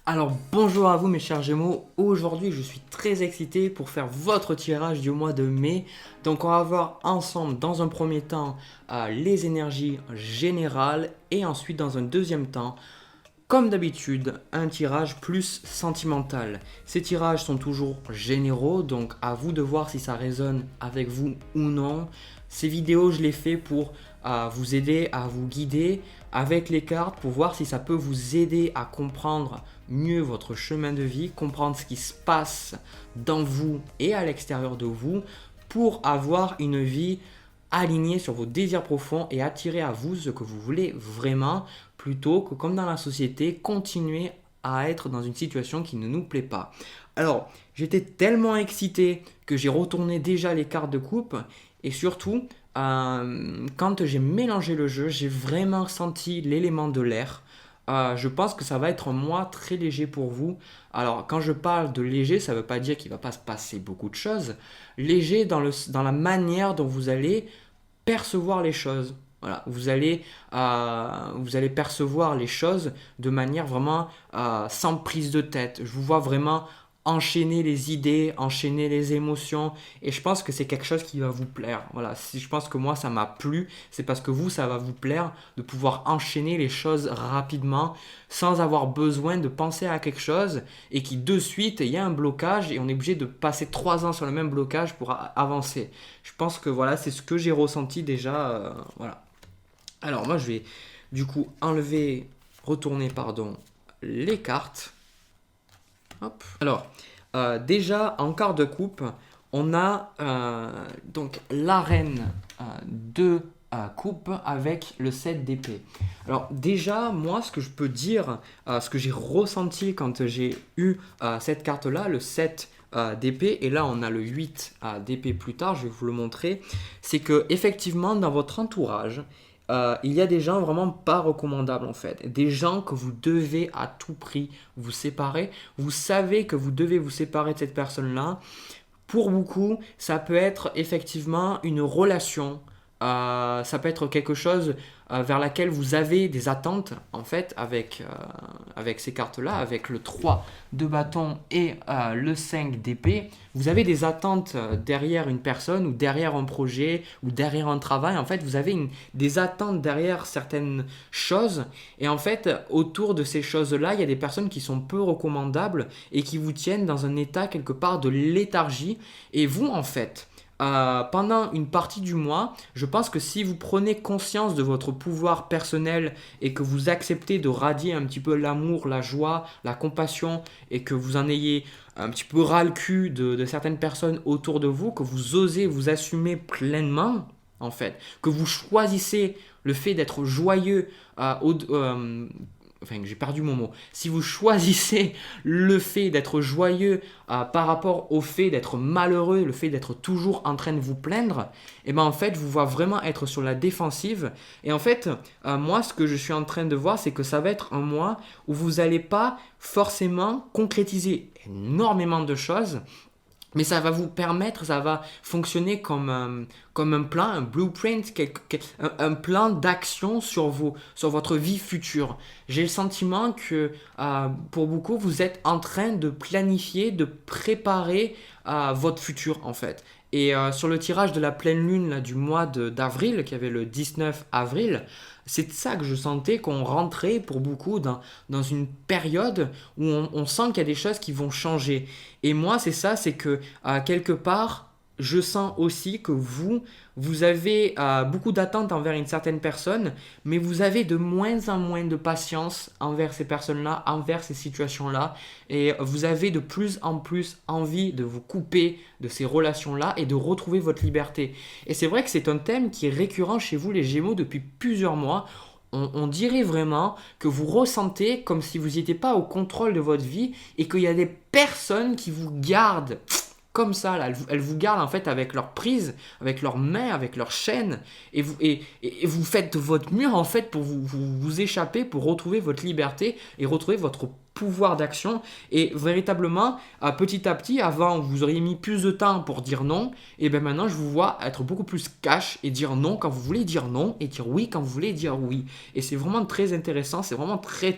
Alors bonjour à vous mes chers Gémeaux, aujourd'hui je suis très excité pour faire votre tirage du mois de mai. Donc on va voir ensemble dans un premier temps les énergies générales et ensuite dans un deuxième temps, comme d'habitude, un tirage plus sentimental. Ces tirages sont toujours généraux, donc à vous de voir si ça résonne avec vous ou non. Ces vidéos, je les fais pour vous aider à vous guider avec les cartes, pour voir si ça peut vous aider à comprendre mieux votre chemin de vie, comprendre ce qui se passe dans vous et à l'extérieur de vous, pour avoir une vie alignée sur vos désirs profonds et attirer à vous ce que vous voulez vraiment, plutôt que comme dans la société, continuer à être dans une situation qui ne nous plaît pas. Alors, j'étais tellement excité que j'ai retourné déjà les cartes de coupe et surtout, quand j'ai mélangé le jeu, j'ai vraiment senti l'élément de l'air. Je pense que ça va être un mois très léger pour vous. Alors, quand je parle de léger, ça ne veut pas dire qu'il ne va pas se passer beaucoup de choses. Léger dans la manière dont vous allez percevoir les choses. Voilà, vous allez percevoir les choses de manière vraiment sans prise de tête. Je vous vois vraiment enchaîner les idées, enchaîner les émotions, et je pense que c'est quelque chose qui va vous plaire. Voilà, si je pense que moi ça m'a plu, c'est parce que vous ça va vous plaire de pouvoir enchaîner les choses rapidement sans avoir besoin de penser à quelque chose et qui de suite il y a un blocage et on est obligé de passer 3 ans sur le même blocage pour avancer. Je pense que voilà, c'est ce que j'ai ressenti déjà. Voilà. Alors moi je vais du coup retourner pardon, les cartes. Hop. Alors, déjà en quart de coupe, on a donc la reine de coupe avec le 7 d'épée. Alors déjà, moi, ce que je peux dire, ce que j'ai ressenti quand j'ai eu cette carte-là, le 7 d'épée, et là on a le 8 d'épée plus tard, je vais vous le montrer, c'est que effectivement dans votre entourage, il y a des gens vraiment pas recommandables en fait, des gens que vous devez à tout prix vous séparer. Vous savez que vous devez vous séparer de cette personne-là. Pour beaucoup, ça peut être effectivement une relation. Ça peut être quelque chose vers laquelle vous avez des attentes en fait avec ces cartes-là, avec le 3 de bâton et le 5 d'épée. Vous avez des attentes derrière une personne ou derrière un projet ou derrière un travail. En fait, vous avez des attentes derrière certaines choses et en fait, autour de ces choses-là, il y a des personnes qui sont peu recommandables et qui vous tiennent dans un état quelque part de léthargie. Et vous, en fait, pendant une partie du mois, je pense que si vous prenez conscience de votre pouvoir personnel et que vous acceptez de radier un petit peu l'amour, la joie, la compassion et que vous en ayez un petit peu ras le cul de certaines personnes autour de vous, que vous osez vous assumer pleinement, en fait, que vous choisissez le fait d'être joyeux enfin j'ai perdu mon mot, si vous choisissez le fait d'être joyeux par rapport au fait d'être malheureux, le fait d'être toujours en train de vous plaindre, et ben en fait vous voyez vraiment être sur la défensive. Et en fait, moi ce que je suis en train de voir, c'est que ça va être un mois où vous n'allez pas forcément concrétiser énormément de choses, mais ça va vous permettre, ça va fonctionner comme un plan, un blueprint, un plan d'action sur votre vie future. J'ai le sentiment que pour beaucoup, vous êtes en train de planifier, de préparer votre futur en fait. Et sur le tirage de la pleine lune là, du mois d'avril, qui avait le 19 avril, c'est de ça que je sentais qu'on rentrait pour beaucoup dans une période où on sent qu'il y a des choses qui vont changer. Et moi, c'est ça, c'est que quelque part, je sens aussi que vous avez beaucoup d'attentes envers une certaine personne, mais vous avez de moins en moins de patience envers ces personnes-là, envers ces situations-là, et vous avez de plus en plus envie de vous couper de ces relations-là et de retrouver votre liberté. Et c'est vrai que c'est un thème qui est récurrent chez vous, les Gémeaux, depuis plusieurs mois. On dirait vraiment que vous ressentez comme si vous n'étiez pas au contrôle de votre vie et qu'il y a des personnes qui vous gardent comme ça, là, elles vous gardent en fait avec leurs prises, avec leurs mains, avec leurs chaînes, et vous faites votre mur en fait pour vous échapper, pour retrouver votre liberté et retrouver votre pouvoir d'action et véritablement, petit à petit, avant vous auriez mis plus de temps pour dire non, et bien maintenant je vous vois être beaucoup plus cash et dire non quand vous voulez dire non et dire oui quand vous voulez dire oui. Et c'est vraiment très intéressant, c'est vraiment très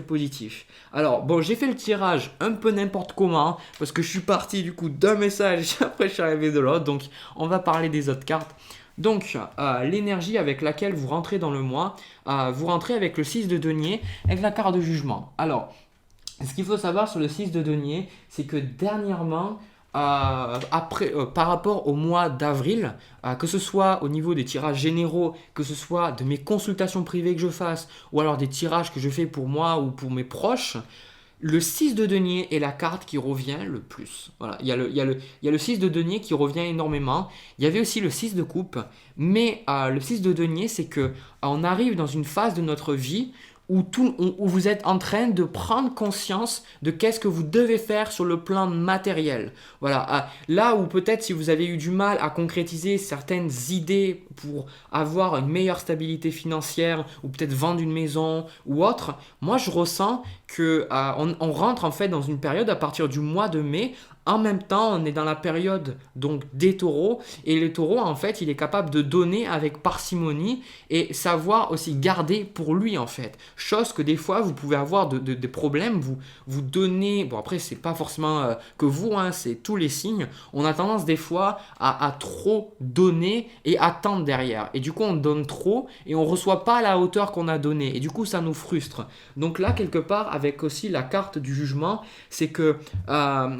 positif. Alors bon, j'ai fait le tirage un peu n'importe comment parce que je suis parti du coup d'un message après je suis arrivé de l'autre, donc on va parler des autres cartes. Donc, l'énergie avec laquelle vous rentrez dans le mois, vous rentrez avec le 6 de denier, avec la carte de jugement. Alors, ce qu'il faut savoir sur le 6 de denier, c'est que dernièrement, par rapport au mois d'avril, que ce soit au niveau des tirages généraux, que ce soit de mes consultations privées que je fasse, ou alors des tirages que je fais pour moi ou pour mes proches, le 6 de denier est la carte qui revient le plus. Voilà, il y a le 6 de denier qui revient énormément. Il y avait aussi le 6 de coupe. Mais le 6 de denier, c'est que on arrive dans une phase de notre vie où vous êtes en train de prendre conscience de qu'est-ce que vous devez faire sur le plan matériel. Voilà, là où peut-être si vous avez eu du mal à concrétiser certaines idées pour avoir une meilleure stabilité financière ou peut-être vendre une maison ou autre, moi je ressens que on rentre en fait dans une période à partir du mois de mai. En même temps, on est dans la période donc des taureaux et les taureaux, en fait, il est capable de donner avec parcimonie et savoir aussi garder pour lui, en fait. Chose que des fois, vous pouvez avoir des problèmes, vous donnez, bon après, c'est pas forcément que vous, hein, c'est tous les signes, on a tendance des fois à trop donner et attendre derrière. Et du coup, on donne trop et on reçoit pas à la hauteur qu'on a donné et du coup, ça nous frustre. Donc là, quelque part, avec aussi la carte du jugement, c'est que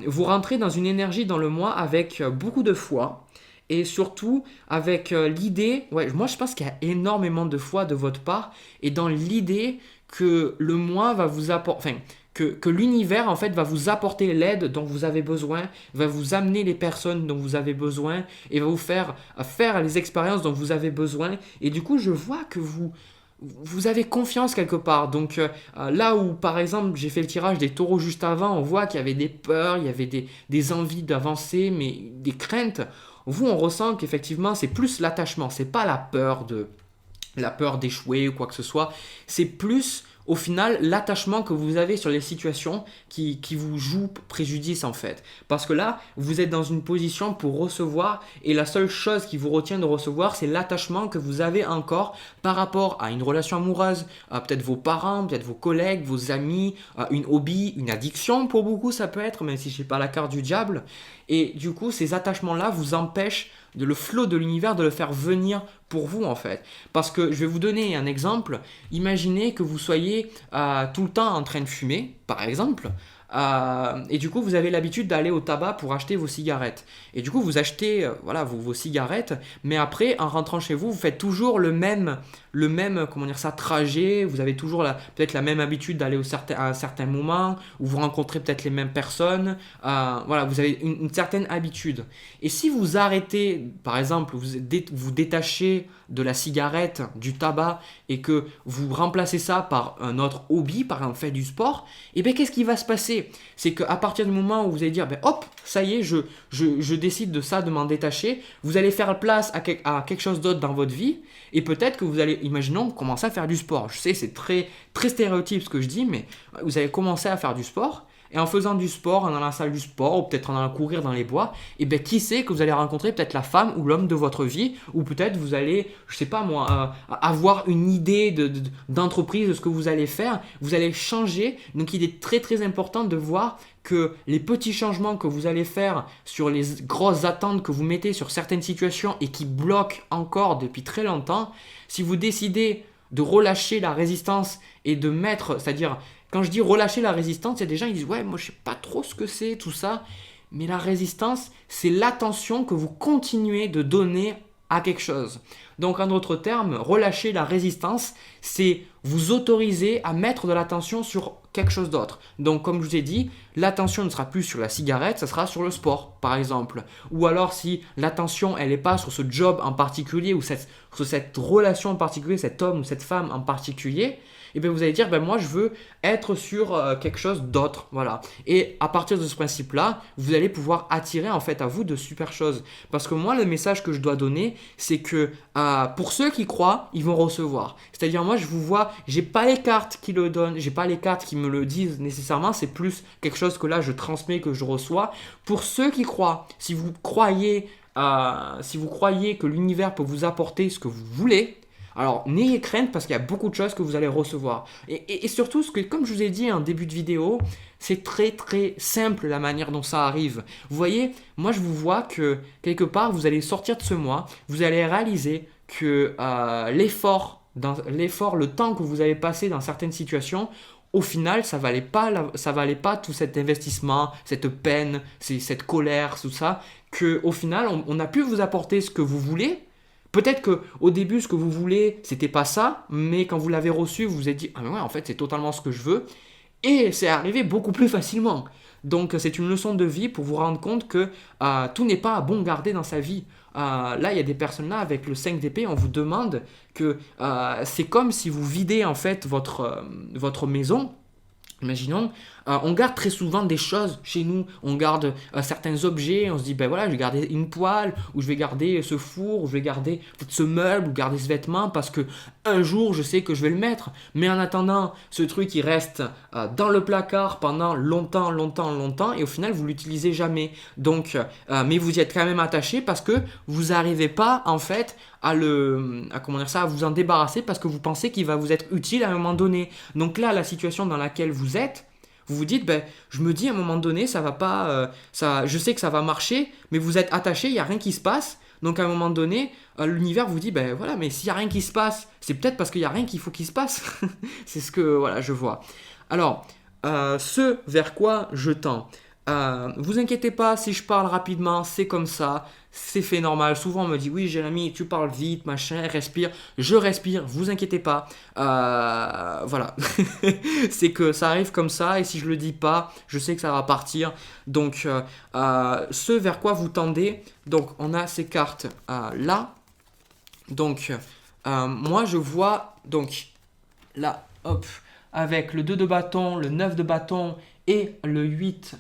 vous rentrez dans une énergie dans le mois avec beaucoup de foi et surtout avec l'idée, moi je pense qu'il y a énormément de foi de votre part et dans l'idée que le mois va vous apporter, enfin, que l'univers en fait va vous apporter l'aide dont vous avez besoin, va vous amener les personnes dont vous avez besoin et va vous faire les expériences dont vous avez besoin et du coup je vois que vous avez confiance quelque part. Donc là où par exemple j'ai fait le tirage des taureaux juste avant, on voit qu'il y avait des peurs, il y avait des envies d'avancer, mais des craintes. Vous, on ressent qu'effectivement c'est plus l'attachement, c'est pas la peur d'échouer ou quoi que ce soit, c'est plus au final l'attachement que vous avez sur les situations qui vous jouent préjudice en fait. Parce que là, vous êtes dans une position pour recevoir et la seule chose qui vous retient de recevoir, c'est l'attachement que vous avez encore par rapport à une relation amoureuse, à peut-être vos parents, peut-être vos collègues, vos amis, une hobby, une addiction pour beaucoup ça peut être, même si je n'ai pas la carte du diable. Et du coup, ces attachements-là vous empêchent le flot de l'univers de le faire venir pour vous en fait. Parce que je vais vous donner un exemple. Imaginez que vous soyez tout le temps en train de fumer, par exemple. Et du coup, vous avez l'habitude d'aller au tabac pour acheter vos cigarettes. Et du coup, vous achetez vos cigarettes, mais après, en rentrant chez vous, vous faites toujours le même comment dire ça, trajet. Vous avez toujours peut-être la même habitude d'aller à un certain moment, où vous rencontrez peut-être les mêmes personnes. Vous avez une certaine habitude. Et si vous arrêtez, par exemple, vous détachez de la cigarette, du tabac, et que vous remplacez ça par un autre hobby, par exemple, faites du sport, et bien qu'est-ce qui va se passer? C'est qu'à partir du moment où vous allez dire, hop, ça y est, je décide de ça, de m'en détacher, vous allez faire place à quelque chose d'autre dans votre vie, et peut-être que vous allez, imaginons, commencer à faire du sport. Je sais, c'est très, très stéréotype ce que je dis, mais vous allez commencer à faire du sport, et en faisant du sport, en allant à la salle du sport, ou peut-être en allant courir dans les bois, et bien qui sait que vous allez rencontrer peut-être la femme ou l'homme de votre vie, ou peut-être vous allez, je sais pas moi, avoir une idée d'entreprise de ce que vous allez faire, vous allez changer. Donc il est très très important de voir que les petits changements que vous allez faire sur les grosses attentes que vous mettez sur certaines situations et qui bloquent encore depuis très longtemps, si vous décidez de relâcher la résistance et de mettre, c'est-à-dire quand je dis relâcher la résistance, il y a des gens qui disent ouais, moi je sais pas trop ce que c'est tout ça, mais la résistance, c'est l'attention que vous continuez de donner à quelque chose. Donc en d'autres termes, relâcher la résistance, c'est vous autoriser à mettre de l'attention sur quelque chose d'autre. Donc comme je vous ai dit, l'attention ne sera plus sur la cigarette, ça sera sur le sport par exemple. Ou alors si l'attention elle n'est pas sur ce job en particulier ou sur cette relation en particulier, cet homme ou cette femme en particulier, et bien vous allez dire, ben moi je veux être sur quelque chose d'autre, voilà. Et à partir de ce principe-là, vous allez pouvoir attirer en fait à vous de super choses. Parce que moi, le message que je dois donner, c'est que pour ceux qui croient, ils vont recevoir. C'est-à-dire moi, je vous vois, j'ai pas les cartes qui le donnent, j'ai pas les cartes qui me le disent nécessairement, c'est plus quelque chose que là je transmets, que je reçois. Pour ceux qui croient, si vous croyez que l'univers peut vous apporter ce que vous voulez, alors n'ayez crainte parce qu'il y a beaucoup de choses que vous allez recevoir. Et surtout, comme je vous ai dit en début de vidéo, c'est très très simple la manière dont ça arrive. Vous voyez, moi je vous vois que quelque part vous allez sortir de ce mois, vous allez réaliser que l'effort, le temps que vous avez passé dans certaines situations, au final, ça valait pas tout cet investissement, cette peine, cette colère, tout ça, que au final, on a pu vous apporter ce que vous voulez. Peut-être que au début, ce que vous voulez, c'était pas ça, mais quand vous l'avez reçu, vous vous êtes dit, ah mais ouais, en fait, c'est totalement ce que je veux, et c'est arrivé beaucoup plus facilement. Donc, c'est une leçon de vie pour vous rendre compte que tout n'est pas à bon garder dans sa vie. Là, il y a des personnes là avec le 5 d'épée, on vous demande que c'est comme si vous videz en fait votre maison. Imaginons, on garde très souvent des choses chez nous, on garde certains objets, on se dit ben voilà, je vais garder une poêle, ou je vais garder ce four, ou je vais garder ce meuble, ou garder ce vêtement parce que un jour je sais que je vais le mettre. Mais en attendant, ce truc il reste dans le placard pendant longtemps, longtemps, longtemps, et au final vous l'utilisez jamais. Donc, mais vous y êtes quand même attaché parce que vous n'arrivez pas en fait à vous en débarrasser parce que vous pensez qu'il va vous être utile à un moment donné. Donc là, la situation dans laquelle vous êtes, vous vous dites, ben, je me dis à un moment donné, ça va pas, je sais que ça va marcher, mais vous êtes attaché, il n'y a rien qui se passe. Donc à un moment donné, l'univers vous dit, ben voilà, mais s'il n'y a rien qui se passe, c'est peut-être parce qu'il n'y a rien qu'il faut qu'il se passe. C'est ce que voilà, je vois. Alors, ce vers quoi je tends. Vous inquiétez pas si je parle rapidement, c'est comme ça, c'est fait normal. Souvent on me dit oui Jérémy, tu parles vite, machin, respire. Je respire, vous inquiétez pas. Voilà, c'est que ça arrive comme ça et si je le dis pas, je sais que ça va partir. Donc ce vers quoi vous tendez, donc on a ces cartes là. Donc moi je vois donc là, hop, avec le 2 de bâton, le 9 de bâton et le 8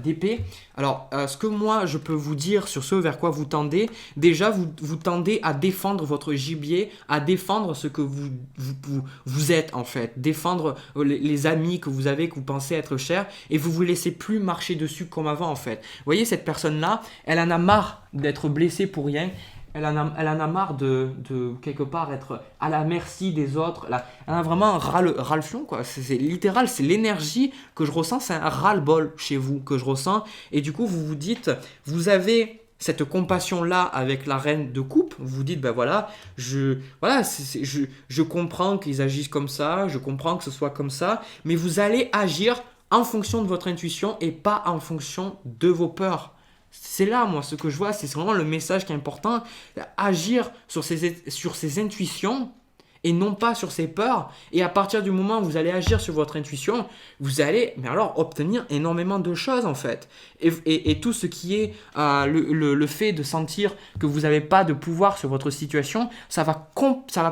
d'épée. Alors, ce que moi, je peux vous dire sur ce vers quoi vous tendez, déjà, vous tendez à défendre votre gibier, à défendre ce que vous êtes, en fait. Défendre les amis que vous avez, que vous pensez être chers, et vous vous laissez plus marcher dessus comme avant, en fait. Vous voyez, cette personne-là, elle en a marre d'être blessée pour rien. Elle en a marre de quelque part être à la merci des autres. Elle a vraiment un ras-le-fion, quoi. C'est littéral, c'est l'énergie que je ressens, c'est un ras-le-bol chez vous que je ressens. Et du coup, vous vous dites, vous avez cette compassion-là avec la reine de coupe. Vous vous dites, ben voilà, je comprends qu'ils agissent comme ça, je comprends que ce soit comme ça, mais vous allez agir en fonction de votre intuition et pas en fonction de vos peurs. C'est là, moi, ce que je vois, c'est vraiment le message qui est important. Agir sur ses intuitions et non pas sur ses peurs. Et à partir du moment où vous allez agir sur votre intuition, vous allez, mais alors, obtenir énormément de choses, en fait. Et tout ce qui est le fait de sentir que vous n'avez pas de pouvoir sur votre situation, ça va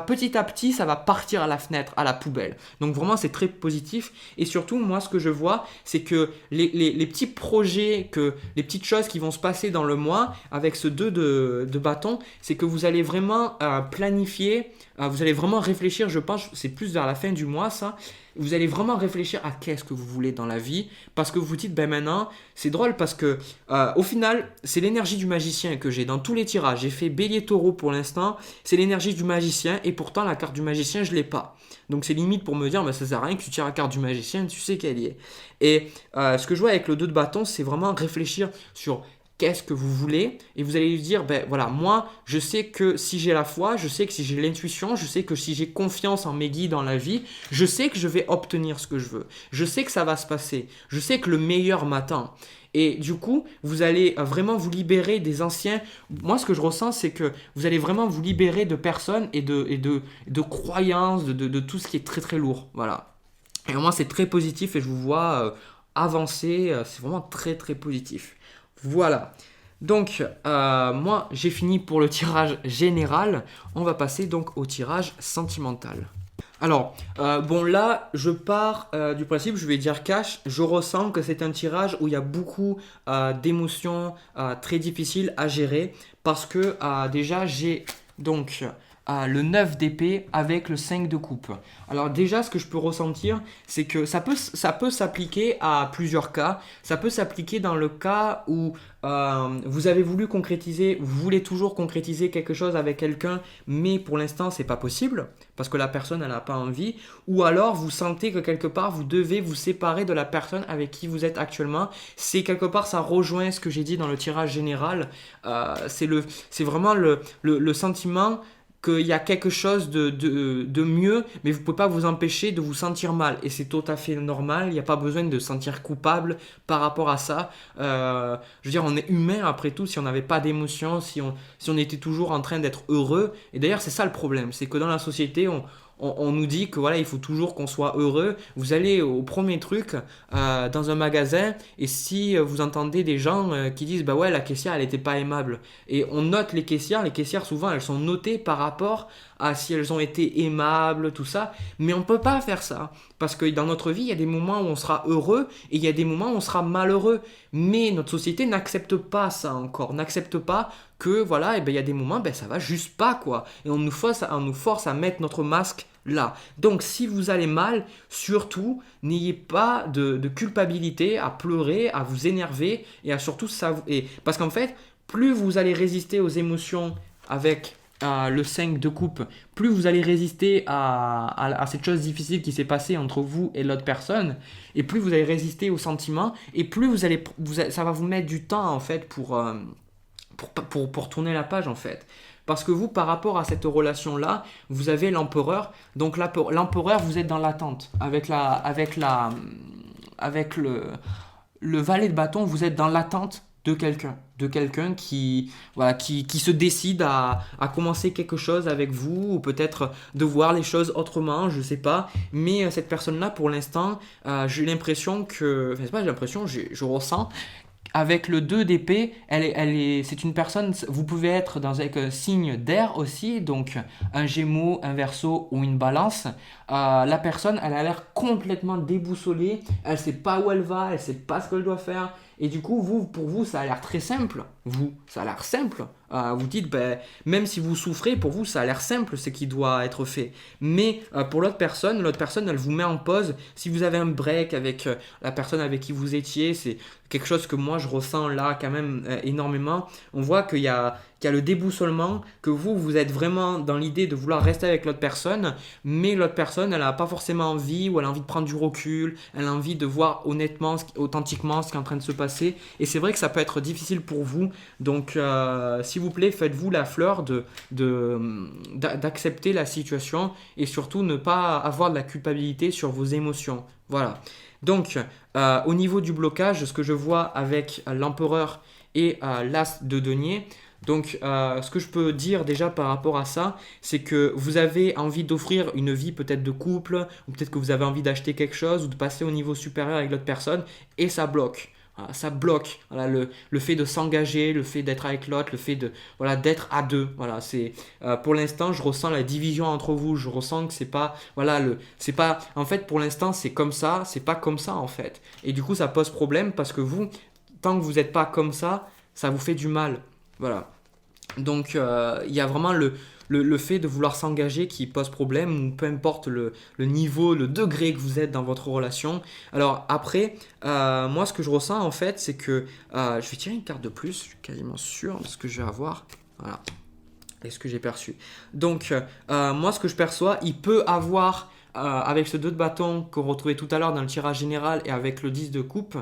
petit à petit, ça va partir à la fenêtre, à la poubelle. Donc vraiment, c'est très positif. Et surtout, moi, ce que je vois, c'est que les petits projets, les petites choses qui vont se passer dans le mois, avec ce 2 de bâton, c'est que vous allez vraiment planifier, vous allez vraiment réfléchir, je pense, c'est plus vers la fin du mois, ça. Vous allez vraiment réfléchir à qu'est-ce que vous voulez dans la vie, parce que vous vous dites, ben maintenant, c'est drôle parce que au final, c'est l'énergie du magicien que j'ai dans tous les tirages. J'ai fait bélier taureau pour l'instant, c'est l'énergie du magicien, et pourtant la carte du magicien, je ne l'ai pas. Donc c'est limite pour me dire, ben, ça sert à rien que tu tires la carte du magicien, tu sais qu'elle y est. Et ce que je vois avec le 2 de bâton, c'est vraiment réfléchir sur qu'est-ce que vous voulez, et vous allez lui dire, ben voilà, moi, je sais que si j'ai la foi, je sais que si j'ai l'intuition, je sais que si j'ai confiance en mes guides dans la vie, je sais que je vais obtenir ce que je veux. Je sais que ça va se passer. Je sais que le meilleur m'attend. Et du coup, vous allez vraiment vous libérer des anciens. Moi, ce que je ressens, c'est que vous allez vraiment vous libérer de personnes et de croyances, de tout ce qui est très très lourd. Voilà. Et moi, c'est très positif et je vous vois avancer. C'est vraiment très très positif. Voilà, donc moi j'ai fini pour le tirage général, on va passer donc au tirage sentimental. Alors, bon là, je pars du principe, je vais dire cash, je ressens que c'est un tirage où il y a beaucoup d'émotions très difficiles à gérer parce que déjà j'ai donc le 9 d'épée avec le 5 de coupe. Alors déjà, ce que je peux ressentir, c'est que ça peut s'appliquer à plusieurs cas. Ça peut s'appliquer dans le cas où vous avez voulu concrétiser, vous voulez toujours concrétiser quelque chose avec quelqu'un, mais pour l'instant, c'est pas possible parce que la personne, elle n'a pas envie. Ou alors, vous sentez que quelque part, vous devez vous séparer de la personne avec qui vous êtes actuellement. C'est quelque part, ça rejoint ce que j'ai dit dans le tirage général. C'est vraiment le sentiment qu'il y a quelque chose de mieux, mais vous ne pouvez pas vous empêcher de vous sentir mal. Et c'est tout à fait normal, il n'y a pas besoin de se sentir coupable par rapport à ça. Je veux dire, on est humain après tout, si on n'avait pas d'émotions, si on était toujours en train d'être heureux. Et d'ailleurs, c'est ça le problème, c'est que dans la société, on nous dit que voilà, il faut toujours qu'on soit heureux. Vous allez au premier truc dans un magasin et si vous entendez des gens qui disent bah ouais, la caissière elle était pas aimable et on note les caissières souvent elles sont notées par rapport à si elles ont été aimables, tout ça, mais on peut pas faire ça parce que dans notre vie il y a des moments où on sera heureux et il y a des moments où on sera malheureux, mais notre société n'accepte pas ça encore, n'accepte pas que voilà, et ben il y a des moments ben ça va juste pas quoi et on nous force à mettre notre masque là. Donc si vous allez mal, surtout n'ayez pas de culpabilité à pleurer, à vous énerver et à surtout ça parce qu'en fait, plus vous allez résister aux émotions avec le 5 de coupe, plus vous allez résister à cette chose difficile qui s'est passée entre vous et l'autre personne, et plus vous allez résister aux sentiments, et plus ça va vous mettre du temps en fait pour tourner la page en fait. Parce que vous, par rapport à cette relation-là, vous avez l'empereur. Donc l'empereur, vous êtes dans l'attente. Avec le valet de bâton, vous êtes dans l'attente de quelqu'un. De quelqu'un qui se décide à commencer quelque chose avec vous, ou peut-être de voir les choses autrement, je ne sais pas. Mais cette personne-là, pour l'instant, j'ai l'impression que... Enfin, c'est pas j'ai l'impression, je ressens avec le 2 d'épée, c'est une personne, vous pouvez être avec un signe d'air aussi, donc un gémeaux, un verseau ou une balance. La personne, elle a l'air complètement déboussolée, elle ne sait pas où elle va, elle ne sait pas ce qu'elle doit faire. Et du coup, pour vous, ça a l'air très simple. Ça a l'air simple. Vous dites, ben, même si vous souffrez, pour vous, ça a l'air simple ce qui doit être fait. Mais pour l'autre personne, elle vous met en pause. Si vous avez un break avec la personne avec qui vous étiez, c'est quelque chose que moi, je ressens là quand même énormément. On voit qu'il y a le déboussolement, que vous êtes vraiment dans l'idée de vouloir rester avec l'autre personne, mais l'autre personne, elle n'a pas forcément envie, ou elle a envie de prendre du recul, elle a envie de voir honnêtement, authentiquement ce qui est en train de se passer. Et c'est vrai que ça peut être difficile pour vous. Donc, s'il vous plaît, faites-vous la fleur d'accepter la situation et surtout ne pas avoir de la culpabilité sur vos émotions. Voilà. Donc, au niveau du blocage, ce que je vois avec l'empereur et l'as de denier, donc, ce que je peux dire déjà par rapport à ça, c'est que vous avez envie d'offrir une vie peut-être de couple, ou peut-être que vous avez envie d'acheter quelque chose, ou de passer au niveau supérieur avec l'autre personne, et ça bloque. Voilà, ça bloque le fait de s'engager, le fait d'être avec l'autre, le fait d'être à deux. Voilà, pour l'instant, je ressens la division entre vous. Je ressens que c'est pas en fait pour l'instant c'est comme ça, c'est pas comme ça en fait. Et du coup, ça pose problème parce que vous, tant que vous n'êtes pas comme ça vous fait du mal. Voilà. Donc, il y a vraiment le fait de vouloir s'engager qui pose problème, ou peu importe le niveau, le degré que vous êtes dans votre relation. Alors après, moi ce que je ressens en fait, c'est que je vais tirer une carte de plus, je suis quasiment sûr de ce que je vais avoir. Voilà, et ce que j'ai perçu. Donc, moi ce que je perçois, il peut avoir... avec ce 2 de bâton qu'on retrouvait tout à l'heure dans le tirage général et avec le 10 de coupe,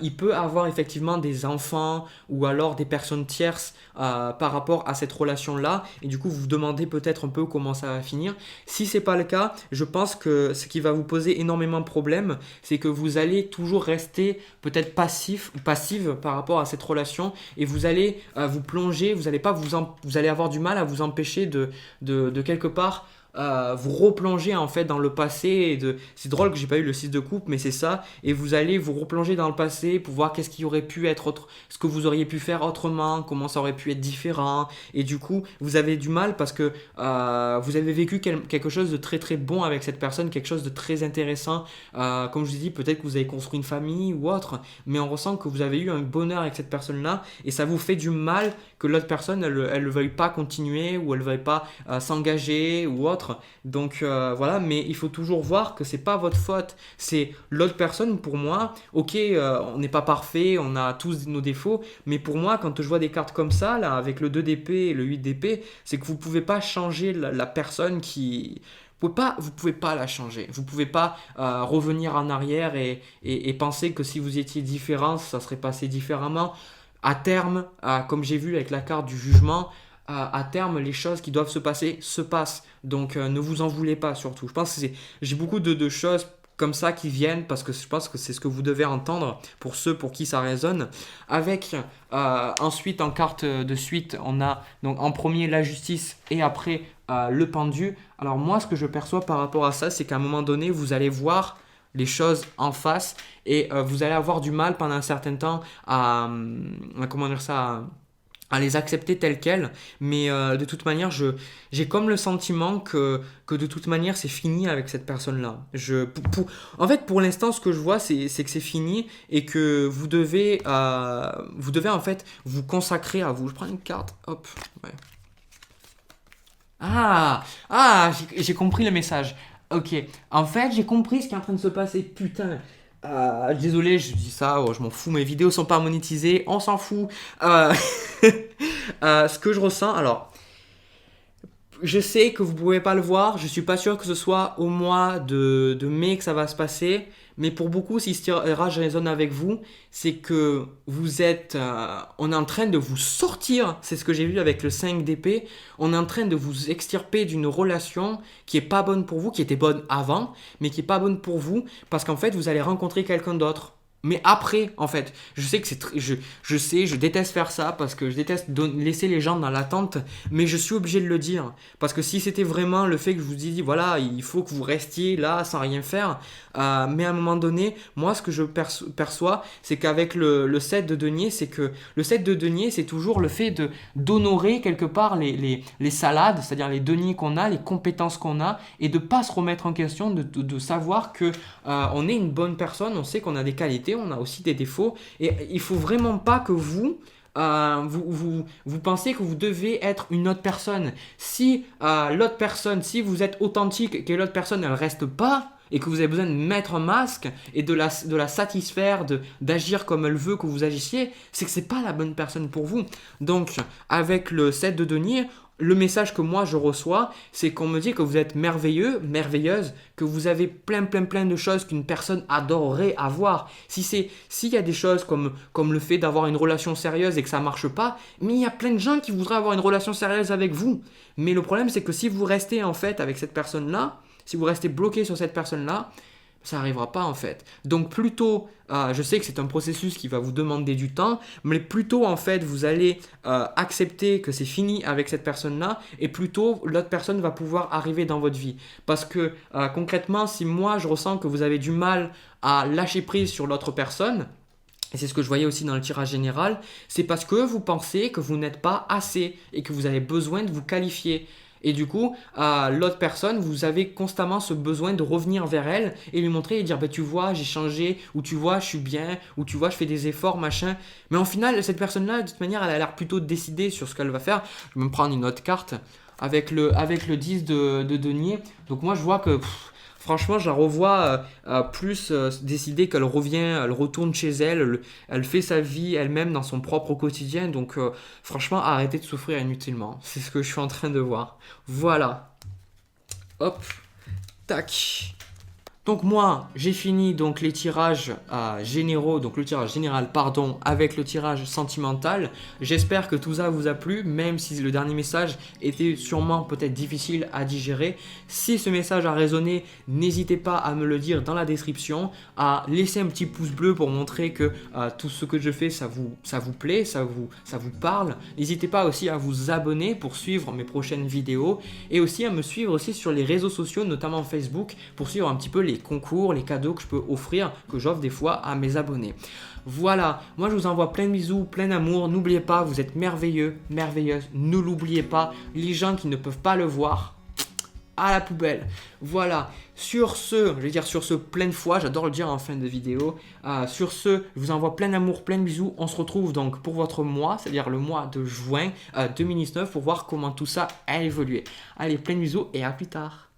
il peut avoir effectivement des enfants ou alors des personnes tierces par rapport à cette relation-là, et du coup vous vous demandez peut-être un peu comment ça va finir. Si c'est pas le cas, je pense que ce qui va vous poser énormément de problèmes, c'est que vous allez toujours rester peut-être passif ou passive par rapport à cette relation, et vous allez vous plonger, vous allez avoir du mal à vous empêcher de quelque part vous replonger en fait dans le passé. C'est drôle que j'ai pas eu le 6 de coupe, mais c'est ça. Et vous allez vous replonger dans le passé pour voir qu'est-ce qui aurait pu être autre, ce que vous auriez pu faire autrement, comment ça aurait pu être différent. Et du coup, vous avez du mal parce que vous avez vécu quelque chose de très très bon avec cette personne, quelque chose de très intéressant. Comme je vous ai dit, peut-être que vous avez construit une famille ou autre, mais on ressent que vous avez eu un bonheur avec cette personne-là et ça vous fait du mal que l'autre personne, elle ne veuille pas continuer ou elle ne veuille pas s'engager ou autre. Donc voilà, mais il faut toujours voir que c'est pas votre faute, c'est l'autre personne. Pour moi, ok, on n'est pas parfait, on a tous nos défauts, mais pour moi, quand je vois des cartes comme ça, là, avec le 2 d'épée et le 8 d'épée, c'est que vous pouvez pas changer la personne qui... Vous pouvez pas la changer. Vous pouvez pas revenir en arrière et penser que si vous étiez différent, ça serait passé différemment. À terme, comme j'ai vu avec la carte du jugement, à terme, les choses qui doivent se passer se passent. Donc ne vous en voulez pas surtout. Je pense que j'ai beaucoup de choses comme ça qui viennent parce que je pense que c'est ce que vous devez entendre pour ceux pour qui ça résonne. Avec ensuite en carte de suite, on a donc en premier la justice et après le pendu. Alors moi, ce que je perçois par rapport à ça, c'est qu'à un moment donné, vous allez voir les choses en face et vous allez avoir du mal pendant un certain temps comment dire ça, à les accepter telles quelles, mais de toute manière, j'ai comme le sentiment que de toute manière, c'est fini avec cette personne-là. En fait, pour l'instant, ce que je vois, c'est que c'est fini et que vous devez en fait vous consacrer à vous. Je prends une carte, hop, ouais. J'ai compris le message. Ok, en fait, j'ai compris ce qui est en train de se passer. Putain, désolé, je dis ça, oh, je m'en fous, mes vidéos sont pas monétisées, on s'en fout. Ce que je ressens, alors, je sais que vous pouvez pas le voir, je suis pas sûr que ce soit au mois de mai que ça va se passer, mais pour beaucoup, si ce tirage résonne avec vous, c'est que vous êtes, on est en train de vous sortir, c'est ce que j'ai vu avec le 5 d'épée, on est en train de vous extirper d'une relation qui est pas bonne pour vous, qui était bonne avant, mais qui est pas bonne pour vous, parce qu'en fait, vous allez rencontrer quelqu'un d'autre. Mais après, en fait, je sais que je déteste faire ça parce que je déteste laisser les gens dans l'attente, mais je suis obligé de le dire. Parce que si c'était vraiment le fait que je vous ai dit, voilà, il faut que vous restiez là sans rien faire, mais à un moment donné, moi, ce que je perçois, c'est qu'avec le 7 de denier, c'est que le 7 de denier, c'est toujours le fait d'honorer quelque part les salades, c'est-à-dire les deniers qu'on a, les compétences qu'on a, et de ne pas se remettre en question, de savoir que on est une bonne personne, on sait qu'on a des qualités, on a aussi des défauts et il faut vraiment pas que vous pensez que vous devez être une autre personne. Si l'autre personne, si vous êtes authentique et que l'autre personne elle reste pas et que vous avez besoin de mettre un masque et de la satisfaire, d'agir comme elle veut que vous agissiez, c'est que c'est pas la bonne personne pour vous. Donc avec le 7 de denier, le message que moi je reçois, c'est qu'on me dit que vous êtes merveilleux, merveilleuse, que vous avez plein de choses qu'une personne adorerait avoir. S'il y a des choses comme le fait d'avoir une relation sérieuse et que ça marche pas, mais il y a plein de gens qui voudraient avoir une relation sérieuse avec vous. Mais le problème c'est que si vous restez en fait avec cette personne-là, si vous restez bloqué sur cette personne-là, ça n'arrivera pas en fait. Donc plutôt, je sais que c'est un processus qui va vous demander du temps, mais plutôt en fait vous allez accepter que c'est fini avec cette personne-là et plutôt l'autre personne va pouvoir arriver dans votre vie. Parce que concrètement, si moi je ressens que vous avez du mal à lâcher prise sur l'autre personne, et c'est ce que je voyais aussi dans le tirage général, c'est parce que vous pensez que vous n'êtes pas assez et que vous avez besoin de vous qualifier. Et du coup, l'autre personne, vous avez constamment ce besoin de revenir vers elle et lui montrer et dire bah, tu vois, j'ai changé, ou tu vois, je suis bien, ou tu vois, je fais des efforts, machin. Mais en final, cette personne-là, de toute manière, elle a l'air plutôt décidée sur ce qu'elle va faire. Je vais me prendre une autre carte avec le 10 de denier. Donc moi, je vois que... franchement, je la revois plus décider qu'elle revient, elle retourne chez elle, elle fait sa vie elle-même dans son propre quotidien. Donc, franchement, arrêtez de souffrir inutilement. C'est ce que je suis en train de voir. Voilà. Hop. Tac. Donc moi, j'ai fini donc les tirages généraux, donc le tirage général, pardon, avec le tirage sentimental. J'espère que tout ça vous a plu, même si le dernier message était sûrement peut-être difficile à digérer. Si ce message a résonné, n'hésitez pas à me le dire dans la description, à laisser un petit pouce bleu pour montrer que tout ce que je fais, ça vous plaît, ça vous parle. N'hésitez pas aussi à vous abonner pour suivre mes prochaines vidéos et aussi à me suivre aussi sur les réseaux sociaux, notamment Facebook, pour suivre un petit peu les concours, les cadeaux que je peux offrir, que j'offre des fois à mes abonnés. Voilà, moi je vous envoie plein de bisous, plein d'amour. N'oubliez pas, vous êtes merveilleux, merveilleuses. Ne l'oubliez pas, les gens qui ne peuvent pas le voir, à la poubelle. Voilà, sur ce, je vais dire sur ce plein de fois, j'adore le dire en fin de vidéo. Sur ce, je vous envoie plein d'amour, plein de bisous. On se retrouve donc pour votre mois, c'est-à-dire le mois de juin 2019 pour voir comment tout ça a évolué. Allez, plein de bisous et à plus tard.